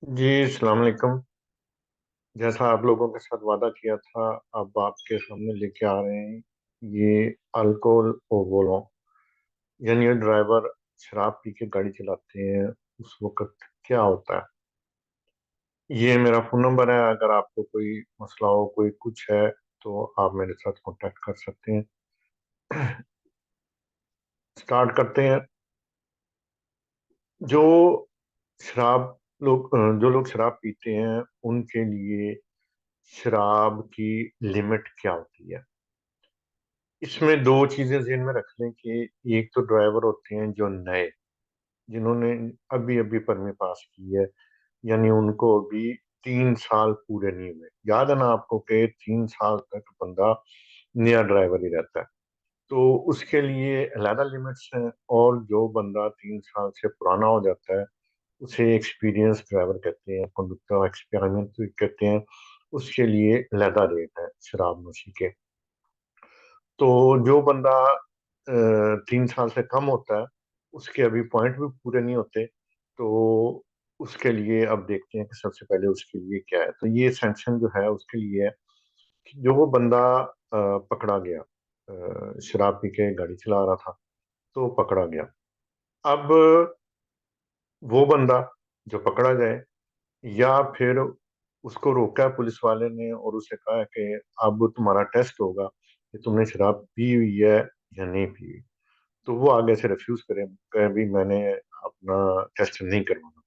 जी, अस्सलाम वालेकुम। जैसा आप लोगों के साथ वादा किया था, अब आपके सामने लेके आ रहे हैं ये अल्कोहल ओवरलोड, यानी ये ड्राइवर शराब पी के गाड़ी चलाते हैं, उस वक़्त क्या होता है। ये मेरा फ़ोन नंबर है, अगर आपको कोई मसला हो, कोई कुछ है, तो आप मेरे साथ कॉन्टैक्ट कर सकते हैं। स्टार्ट करते हैं। जो जो लोग शराब पीते हैं, उनके लिए शराब की लिमिट क्या होती है? इसमें दो चीजें ज़हन में रख लें कि एक तो ड्राइवर होते हैं जो नए, जिन्होंने अभी अभी परमिट पास की है, यानी उनको अभी 3 साल पूरे नहीं हुए। याद है ना आपको कि 3 साल तक बंदा नया ड्राइवर ही रहता है, तो उसके लिए अलहदा लिमिट्स हैं। और जो बंदा 3 साल से पुराना हो जाता है, उसे एक्सपीरियंस ड्राइवर कहते हैं, कंडक्टर एक्सपेरिमेंट कहते हैं। उसके लिए अलहदा रेट है शराब नोशी के। तो जो बंदा 3 साल से कम होता है, उसके अभी पॉइंट भी पूरे नहीं होते, तो उसके लिए अब देखते हैं कि सबसे पहले उसके लिए क्या है। तो ये सैंक्शन जो है उसके लिए है कि जो वो बंदा पकड़ा गया, शराब पी के गाड़ी चला रहा था, तो पकड़ा गया। अब वो बंदा जो पकड़ा जाए, या फिर उसको रोका है पुलिस वाले ने और उसे कहा है कि अब तुम्हारा टेस्ट होगा कि तुमने शराब पी हुई है या नहीं पी हुई, तो वो आगे से रिफ्यूज करे कि भी मैंने अपना टेस्ट नहीं करवाना,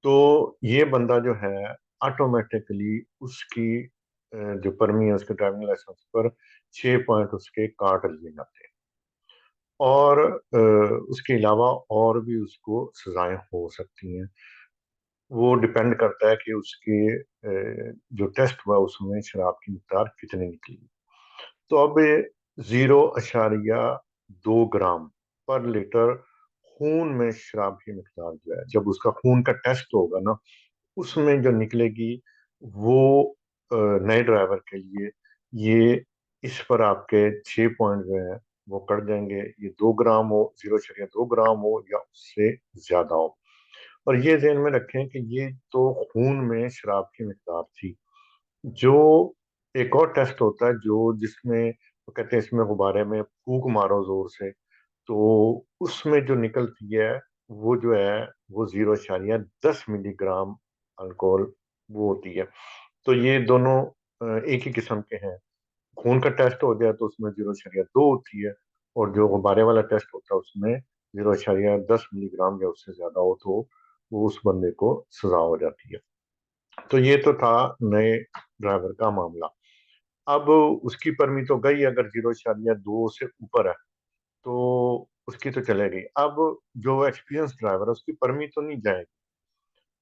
तो ये बंदा जो है ऑटोमेटिकली उसकी जो परमी है उसके ड्राइविंग लाइसेंस पर 6 पॉइंट उसके काट लिए जाते हैं। और उसके अलावा और भी उसको सजाएं हो सकती हैं। वो डिपेंड करता है कि उसके जो टेस्ट हुआ उसमें शराब की मिकदार कितनी निकली। तो अब 0.2 ग्राम पर लीटर खून में शराब की मिकदार जो है, जब उसका खून का टेस्ट होगा ना, उसमें जो निकलेगी वो नए ड्राइवर के लिए, ये इस पर आपके 6 पॉइंट जो है वो कट जाएंगे। ये 2 ग्राम हो, 0.2 ग्राम हो, या उससे ज्यादा हो। और ये ध्यान में रखें कि ये तो खून में शराब की मिकदार थी। जो एक और टेस्ट होता है जो जिसमें वो कहते हैं इसमें गुब्बारे में फूंक मारो जोर से, तो उसमें जो निकलती है वो जो है वो 0.10 मिलीग्राम अल्कोहल वो होती है। तो ये दोनों एक ही किस्म के हैं। खून का टेस्ट हो जाए तो उसमें 0.2 होती है, और जो गुब्बारे वाला टेस्ट होता है उसमें 0.10 मिलीग्राम या उससे ज्यादा हो, तो वो उस बंदे को सजा हो जाती है। तो ये तो था नए ड्राइवर का मामला। अब उसकी परमिट तो गई, अगर 0.2 से ऊपर है तो उसकी तो चलेगी। अब जो एक्सपीरियंस ड्राइवर है उसकी परमिट तो नहीं जाएगी,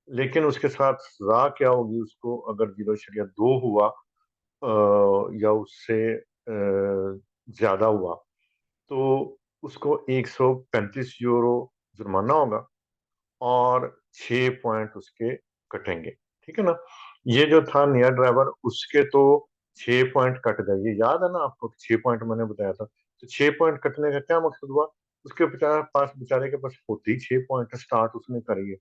लेकिन उसके साथ सजा क्या होगी उसको, अगर 0.2 हुआ या उससे ज्यादा हुआ, तो उसको 135 यूरो जुर्माना होगा, और 6 पॉइंट उसके कटेंगे। ठीक है ना। ये जो था नया ड्राइवर, उसके तो 6 पॉइंट कट गए। ये याद है ना आपको, 6 पॉइंट मैंने बताया था। तो 6 पॉइंट कटने का क्या मकसद हुआ? उसके पास बेचारे के पास होती 6 पॉइंट स्टार्ट उसने करी है,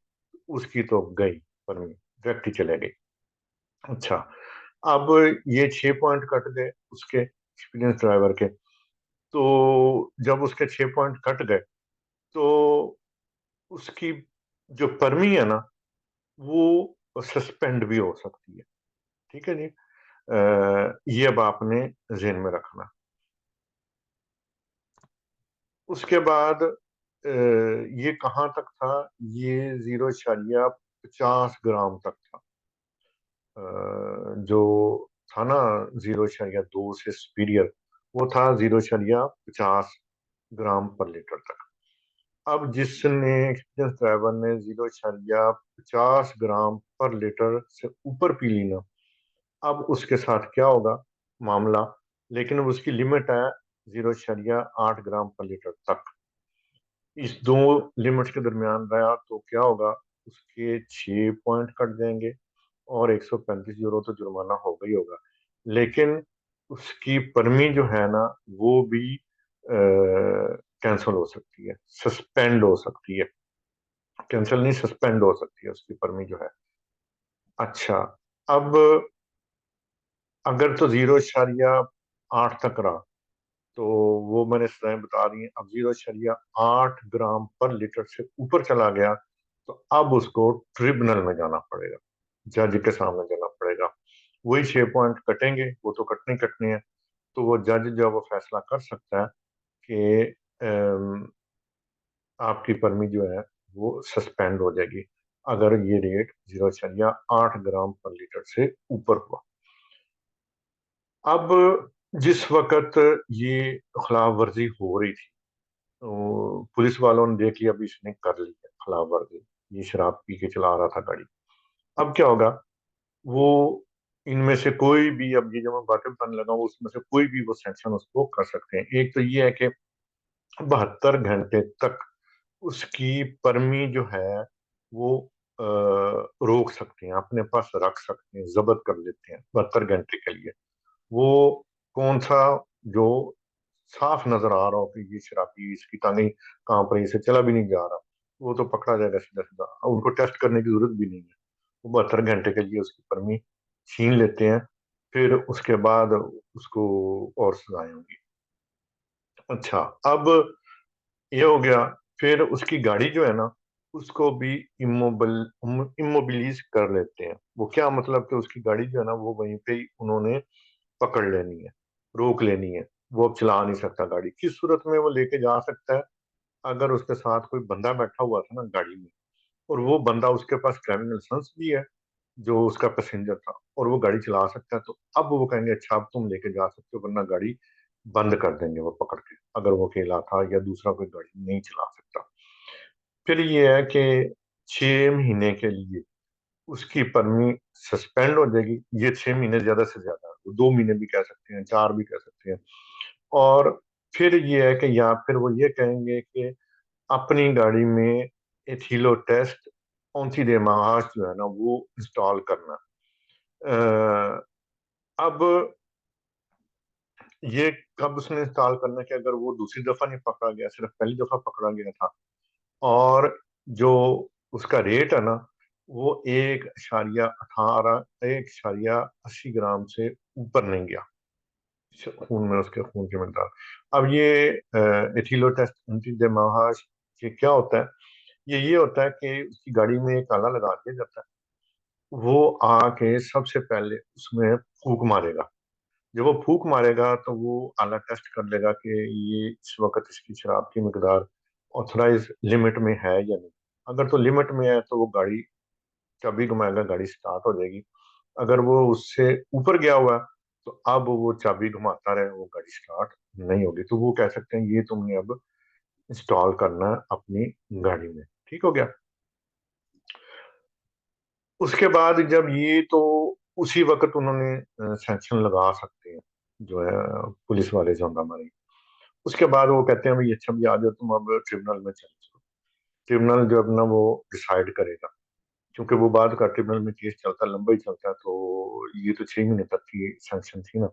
उसकी तो गई परमी, डायरेक्ट ही चले गई। अच्छा, अब ये 6 पॉइंट कट गए उसके एक्सपीरियंस ड्राइवर के। तो जब उसके 6 पॉइंट कट गए, तो उसकी जो परमी है ना, वो सस्पेंड भी हो सकती है। ठीक है जी। ये अब आपने जेन में रखना। उसके बाद ये कहाँ तक था? ये 0.50 ग्राम तक था। जो था ना 0.2 से सुपीरियर, वो था 0.50 ग्राम पर लीटर तक। अब जिसने एक्सपीरियंस ड्राइवर ने 0.50 ग्राम पर लीटर से ऊपर पी ली ना, अब उसके साथ क्या होगा मामला? लेकिन अब उसकी लिमिट है 0.8 ग्राम पर लीटर तक। इस दो लिमिट्स के दरमियान रहा तो क्या होगा? उसके 6 पॉइंट कट जाएंगे, और 135 यूरो तो जुर्माना होगा ही होगा। लेकिन उसकी परमी जो है ना, वो भी कैंसिल हो सकती है, सस्पेंड हो सकती है। कैंसिल नहीं, सस्पेंड हो सकती है उसकी परमिट जो है। अच्छा, अब अगर तो 0.8 तक रहा तो वो मैंने सजाएं बता दी हैं। अब 0.8 ग्राम पर लीटर से ऊपर चला गया तो अब उसको ट्रिब्यूनल में जाना पड़ेगा, जज के सामने जाना पड़ेगा। वही 6 पॉइंट कटेंगे, वो तो कटने ही कटने हैं। तो वो जज जो वो फैसला कर सकता है कि आपकी परमिट जो है वो सस्पेंड हो जाएगी अगर ये रेट 0.8 ग्राम पर लीटर से ऊपर हुआ। अब जिस वक्त ये खिलाफ वर्जी हो रही थी तो पुलिस वालों ने देख लिया, अब इसने कर ली है खिलाफ वर्जी, ये शराब पी के चला रहा था गाड़ी। अब क्या होगा, वो इनमें से कोई भी, अब ये जो मैं बातें बताने लगा हूँ उसमें से कोई भी वो सेक्शन उसको कर सकते हैं। एक तो ये है कि 72 घंटे तक उसकी परमी जो है वो रोक सकते हैं, अपने पास रख सकते हैं, जब्त कर लेते हैं 72 घंटे के लिए। वो कौन सा, जो साफ नजर आ रहा हो कि ये शराबी, इसकी टांगे कहाँ पर, इसे चला भी नहीं जा रहा, वो तो पकड़ा जाएगा सीधा सीधा, उनको टेस्ट करने की जरूरत भी नहीं है। वो 72 घंटे के लिए उसकी परमी छीन लेते हैं, फिर उसके बाद उसको और सजाएं होंगी। अच्छा, अब ये हो गया। फिर उसकी गाड़ी जो है ना उसको भी इमोबिलिज कर लेते हैं। वो क्या मतलब कि उसकी गाड़ी जो है ना वो वहीं पे ही उन्होंने पकड़ लेनी है, रोक लेनी है। वो अब चला नहीं सकता गाड़ी। किस सूरत में वो लेके जा सकता है, अगर उसके साथ कोई बंदा बैठा हुआ था ना गाड़ी में, और वो बंदा उसके पास ड्राइविंग लाइसेंस भी है, जो उसका पैसेंजर था, और वो गाड़ी चला सकता है, तो अब वो कहेंगे अच्छा अब तुम लेके जा सकते हो, वरना गाड़ी बंद कर देंगे वो पकड़ के, अगर वो अकेला था या दूसरा कोई गाड़ी नहीं चला सकता। फिर ये है कि 6 महीने के लिए उसकी परमिट सस्पेंड हो जाएगी। ये 6 महीने ज्यादा से ज्यादा, 2 महीने भी कह सकते हैं, 4 भी कह सकते हैं। और फिर ये है कि या फिर वो ये कहेंगे कि अपनी गाड़ी में एथिलो टेस्ट ऑन्सीडेमाहास जो है ना वो इंस्टॉल करना। अब ये कब उसने इंस्टॉल करना, कि अगर वो दूसरी दफा नहीं पकड़ा गया, सिर्फ पहली दफा पकड़ा गया था, और जो उसका रेट है ना वो 1.18 1.80 ग्राम से ऊपर नहीं गया खून में, उसके खून की मकदार। अब ये एथिलो टेस्ट एंटीडेमाहास, ये क्या होता है, ये होता है कि उसकी गाड़ी में एक आला लगा दिया जाता है। वो आके सबसे पहले उसमें फूक मारेगा। जब वो फूक मारेगा तो वो आला टेस्ट कर लेगा कि ये इस वक्त इसकी शराब की मकदार ऑथराइज लिमिट में है या नहीं। अगर तो लिमिट में है तो वो गाड़ी, चाबी घुमाएगा, गाड़ी स्टार्ट हो जाएगी। अगर वो उससे ऊपर गया हुआ है तो अब वो चाबी घुमाता रहे, वो गाड़ी स्टार्ट नहीं होगी। तो वो कह सकते हैं ये तुमने अब इंस्टॉल करना है अपनी गाड़ी में। ठीक हो गया। उसके बाद जब ये तो उसी वक्त उन्होंने सैंक्शन लगा सकते हैं, जो है पुलिस वाले जोंडामारी। उसके बाद वो कहते हैं भाई अच्छा भी आ जाओ तुम, अब ट्रिब्यूनल में चले जाओ। ट्रिब्यूनल जो है ना वो डिसाइड करेगा, क्योंकि वो बाद का ट्रिब्यूनल में केस चलता है, लंबा ही चलता है। तो ये तो 6 महीने तक की सैंक्शन थी ना।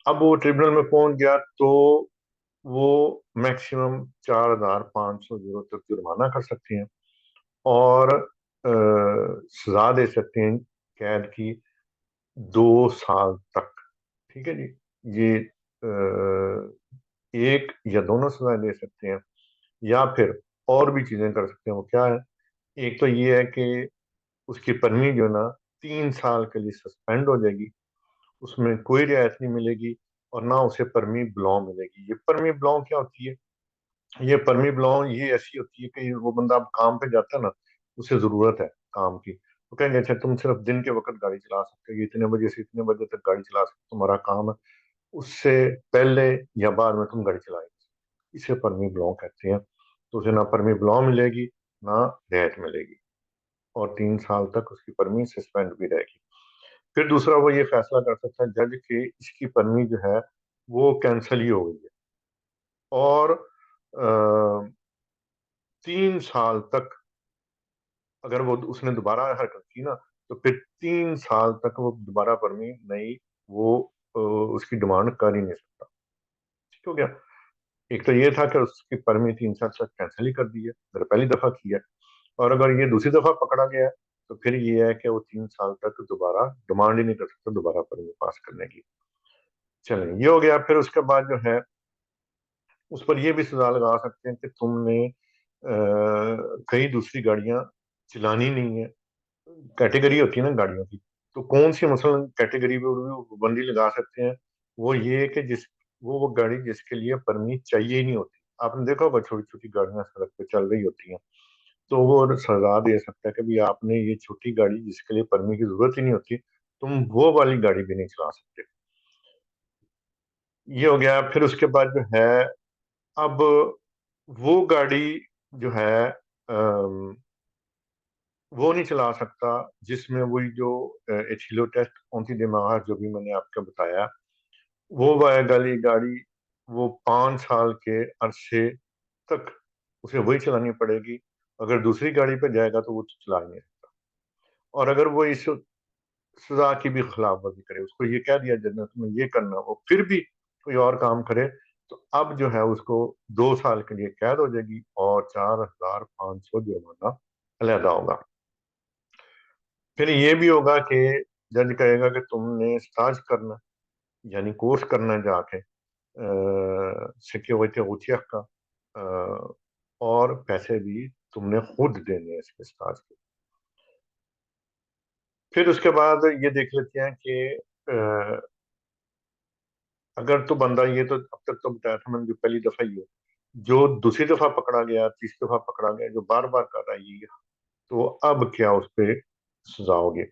अब वो ट्रिब्यूनल में पहुंच गया तो वो मैक्सिमम 4,500 यूरो तक जुर्माना कर सकते हैं, और सजा दे सकते हैं कैद की 2 साल तक। ठीक है जी। ये एक या दोनों सजाएं दे सकते हैं, या फिर और भी चीजें कर सकते हैं। वो क्या है, एक तो ये है कि उसकी परमिट जो है ना 3 साल के लिए सस्पेंड हो जाएगी, उसमें कोई रियायत नहीं मिलेगी, और ना उसे परमी ब्लॉ मिलेगी। ये परमी ब्लॉ क्या होती है, ये परमी ब्लॉ ये ऐसी होती है कि वो बंदा अब काम पे जाता है ना, उसे जरूरत है काम की, तो कहेंगे अच्छा तुम सिर्फ दिन के वक्त गाड़ी चला सकते हो, ये इतने बजे से इतने बजे तक गाड़ी चला सकते हो, तुम्हारा काम है, उससे पहले या बाद में तुम गाड़ी चलाएंगे। इसे परमी ब्लॉ कहते हैं। तो उसे ना परमी ब्लॉ मिलेगी, ना रियायत मिलेगी, और 3 साल तक उसकी परमी सस्पेंड भी रहेगी। फिर दूसरा वो ये फैसला कर सकता है जज कि इसकी परमी जो है वो कैंसिल ही हो गई है, और 3 साल तक अगर वो उसने दोबारा हरकत की ना, तो फिर 3 साल तक वो दोबारा परमी नहीं, वो उसकी डिमांड कर ही नहीं सकता। ठीक हो गया। एक तो ये था कि उसकी परमिट 3 साल तक कैंसिल ही कर दी है, अगर पहली दफा किया है। और अगर ये दूसरी दफा पकड़ा गया है, तो फिर ये है कि वो 3 साल तक दोबारा डिमांड ही नहीं कर सकता दोबारा परमिट पास करने की। चलें, ये हो गया। फिर उसके बाद जो है, उस पर ये भी सजा लगा सकते हैं कि तुमने कई दूसरी गाड़ियां चलानी नहीं है। कैटेगरी होती है ना गाड़ियों की, तो कौन सी मसलन कैटेगरी पे भी वो पाबंदी लगा सकते हैं। वो ये कि जिस वो गाड़ी जिसके लिए परमिट चाहिए ही नहीं होती। आपने देखा होगा छोटी छोटी गाड़ियां सड़क पे चल रही होती हैं, तो वो सजा दे सकता है कि भाई आपने ये छोटी गाड़ी जिसके लिए परमिट की जरूरत ही नहीं होती, तुम वो वाली गाड़ी भी नहीं चला सकते। ये हो गया। फिर उसके बाद जो है, अब वो गाड़ी जो है वो नहीं चला सकता जिसमें वही जो एथिलो टेस्ट कौन सी दिमाग जो भी मैंने आपको बताया, वो वाली गाड़ी वो 5 साल के अरसे तक उसे वही चलानी पड़ेगी। अगर दूसरी गाड़ी पे जाएगा तो वो तो चला ही नहीं सकता। और अगर वो इस सजा की भी खिलाफ वर्जी करे, उसको ये कह दिया जन्नत में ये करना, वो फिर भी कोई और काम करे, तो अब जो है उसको 2 साल के लिए कैद हो जाएगी और 4,500 जुर्माना अलहदा होगा। फिर ये भी होगा कि जज कहेगा कि तुमने स्टाज करना, यानी कोर्स करना जाके सिक्योरिटी उचिया का, अ, और पैसे भी तुमने खुद देने हैं इसके स्टाज के। फिर उसके बाद ये देख लेते हैं कि अगर तो बंदा, ये तो अब तक तो बताया था मैंने, जो पहली दफा ही हो, जो दूसरी दफा पकड़ा गया, तीसरी दफा पकड़ा गया, जो बार बार कर रहा है ये, तो अब क्या उस पे सजा होगी।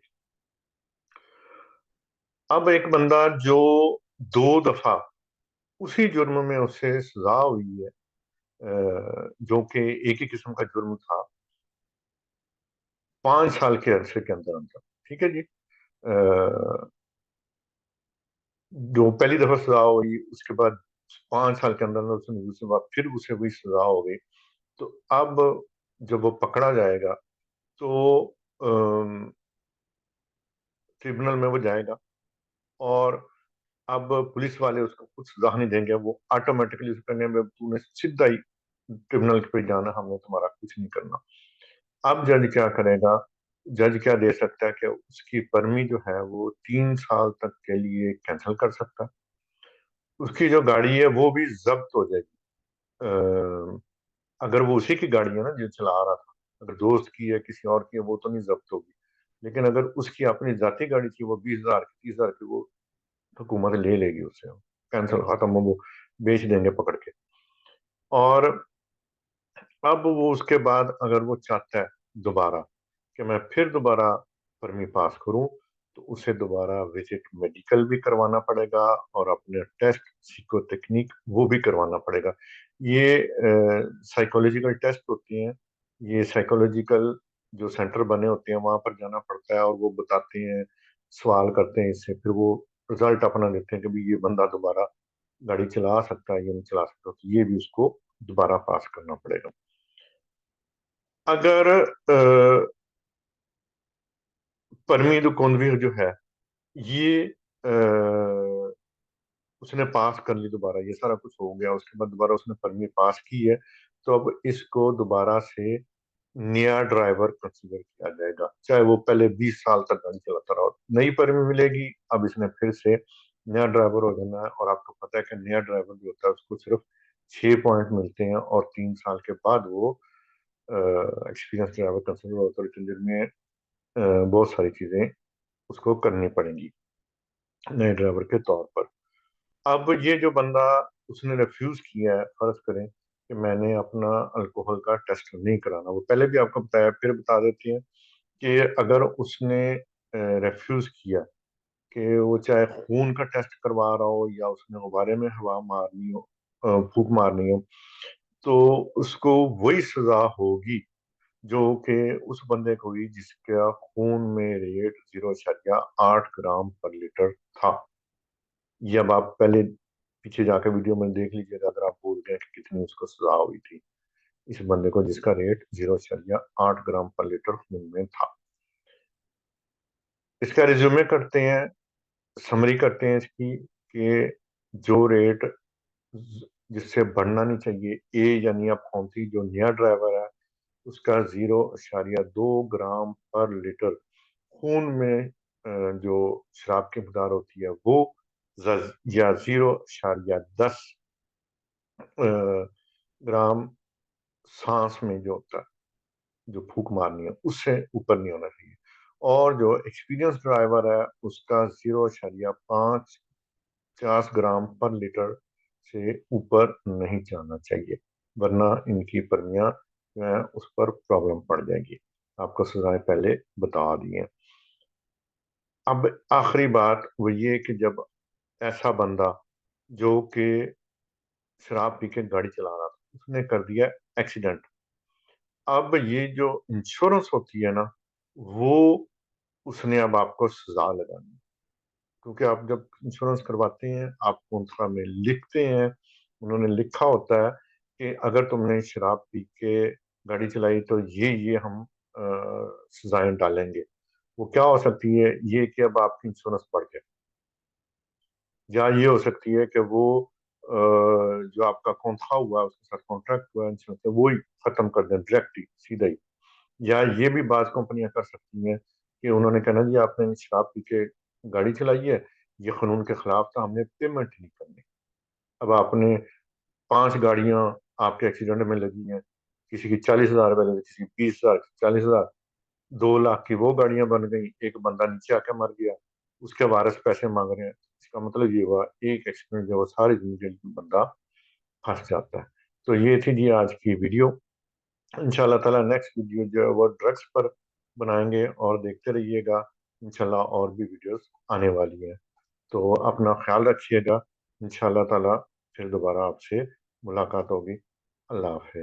अब एक बंदा जो 2 दफा उसी जुर्म में उससे सजा हुई है, जो कि एक ही किस्म का जुर्म था, 5 साल के अरसे के अंदर अंदर, ठीक है जी। जो पहली दफा सजा हुई, उसके बाद 5 साल के अंदर अंदर उसने दूसरी बार फिर उसे वही सजा हो गई, तो अब जब वो पकड़ा जाएगा तो ट्रिब्यूनल में वो जाएगा, और अब पुलिस वाले उसको कुछ सजा नहीं देंगे, वो ऑटोमेटिकली उसको कहेंगे तूने सीधा ही ट्रिब्यूनल पे जाना, हमने तुम्हारा कुछ नहीं करना। अब जज क्या करेगा, जज क्या दे सकता है कि उसकी परमी जो है वो 3 साल तक के लिए कैंसिल कर सकता है। उसकी जो गाड़ी है वो भी जब्त हो जाएगी। अगर वो उसी की गाड़ी है ना जो चला रहा था, अगर दोस्त की है किसी और की है वो तो नहीं जब्त होगी, लेकिन अगर उसकी अपनी जाती गाड़ी थी, वो 20,000 की 30,000 की, वो हुकूमत ले लेगी उससे, कैंसिल, खत्म, वो बेच देंगे पकड़ के। और अब वो उसके बाद अगर वो चाहता है दोबारा कि मैं फिर दोबारा परमी पास करूं, तो उसे दोबारा विजिट मेडिकल भी करवाना पड़ेगा, और अपने टेस्ट सीको टेक्निक वो भी करवाना पड़ेगा। ये साइकोलॉजिकल टेस्ट होती हैं, ये साइकोलॉजिकल जो सेंटर बने होते हैं वहां पर जाना पड़ता है, और वो बताते हैं, सवाल करते हैं इससे, फिर वो रिजल्ट अपना देते हैं कि भी ये बंदा दोबारा गाड़ी चला सकता है या नहीं चला सकता, तो ये भी उसको दोबारा पास करना पड़ेगा। अगर परमीद कौनवीर जो है ये उसने पास कर ली दोबारा, ये सारा कुछ हो गया, उसके बाद दोबारा उसने परमी पास की है, तो अब इसको दोबारा से नया ड्राइवर कंसीडर किया जाएगा, चाहे वो पहले 20 साल तक गाड़ी चलाता रहा हो। नई परमी मिलेगी, अब इसने फिर से नया ड्राइवर हो जाना है, और आपको पता है कि नया ड्राइवर जो होता है उसको सिर्फ 6 पॉइंट मिलते हैं, और 3 साल के बाद वो एक्सपीरियंस ड्राइवर कंसीडर होता है, जिनमें बहुत सारी चीजें उसको करनी पड़ेंगी नए ड्राइवर के तौर पर। अब ये जो बंदा, उसने रिफ्यूज किया है, फर्ज करें कि मैंने अपना अल्कोहल का टेस्ट नहीं कराना, वो पहले भी आपको बताया, फिर बता देती है कि अगर उसने रिफ्यूज किया कि वो चाहे खून का टेस्ट करवा रहा हो या उसने गुब्बारे में हवा मारनी हो, फूक मारनी हो, तो उसको वही सजा होगी जो कि उस बंदे को हुई जिसका खून में रेट 0,8 ग्राम पर लीटर था। ये अब आप पहले पीछे जाकर वीडियो में देख लीजिएगा, अगर आप भूल गए कि कितनी उसको सजा हुई थी इस बंदे को जिसका रेट 0,8 ग्राम पर लीटर खून में था। इसका रिज्यूमे करते हैं, समरी करते हैं इसकी, कि जो रेट जिससे बढ़ना नहीं चाहिए। ए यानी आप कौनसी जो नया ड्राइवर है उसका 0.2 ग्राम पर लीटर खून में जो शराब की मकदार होती है वो या 0.10 ग्राम सांस में जो होता है, जो फूक मारनी है उससे ऊपर नहीं होना चाहिए। और जो एक्सपीरियंस ड्राइवर है उसका 0.50 ग्राम पर लीटर से ऊपर नहीं जाना चाहिए, वरना इनकी परमियां जो है उस पर प्रॉब्लम पड़ जाएगी। आपको सजाएं पहले बता दी हैं। अब आखिरी बात वो ये कि जब ऐसा बंदा जो कि शराब पी के गाड़ी चला रहा था उसने कर दिया एक्सीडेंट, अब ये जो इंश्योरेंस होती है ना वो उसने अब आपको सजा लगानी है। क्योंकि आप जब इंश्योरेंस करवाते हैं आप कॉन्ट्रा में लिखते हैं, उन्होंने लिखा होता है कि अगर तुमने शराब पी के गाड़ी चलाई तो ये हम सजाएं डालेंगे। वो क्या हो सकती है, ये कि अब आपकी इंश्योरेंस बढ़ जाए, या ये हो सकती है कि वो जो आपका कॉन्ट्रा हुआ है उसके साथ कॉन्ट्रैक्ट हुआ है इंश्योरेंस का वो ही खत्म कर दें डायरेक्ट ही सीधा ही। या ये भी बाज कंपनियां कर सकती हैं कि उन्होंने कहना जी आपने शराब पी के गाड़ी चलाई है, ये कानून के खिलाफ था, हमने पेमेंट नहीं करनी। अब आपने 5 गाड़ियां आपके एक्सीडेंट में लगी हैं, किसी की 40,000 रुपए लगे, किसी की 20,000, 40,000, 2 लाख की वो गाड़ियां बन गई, एक बंदा नीचे आके मर गया, उसके वारिस पैसे मांग रहे हैं। इसका मतलब ये हुआ एक एक्सीडेंट जो सारी जिंदगी के लिए बंदा फंस जाता है। तो ये थी जी आज की वीडियो। इंशाल्लाह ताला नेक्स्ट वीडियो जो है वो ड्रग्स पर बनाएंगे और देखते रहिएगा। इंशाल्लाह और भी वीडियोस आने वाली हैं। तो अपना ख्याल रखिएगा। इंशाल्लाह ताला फिर दोबारा आपसे मुलाकात होगी। अल्लाह हाफिज।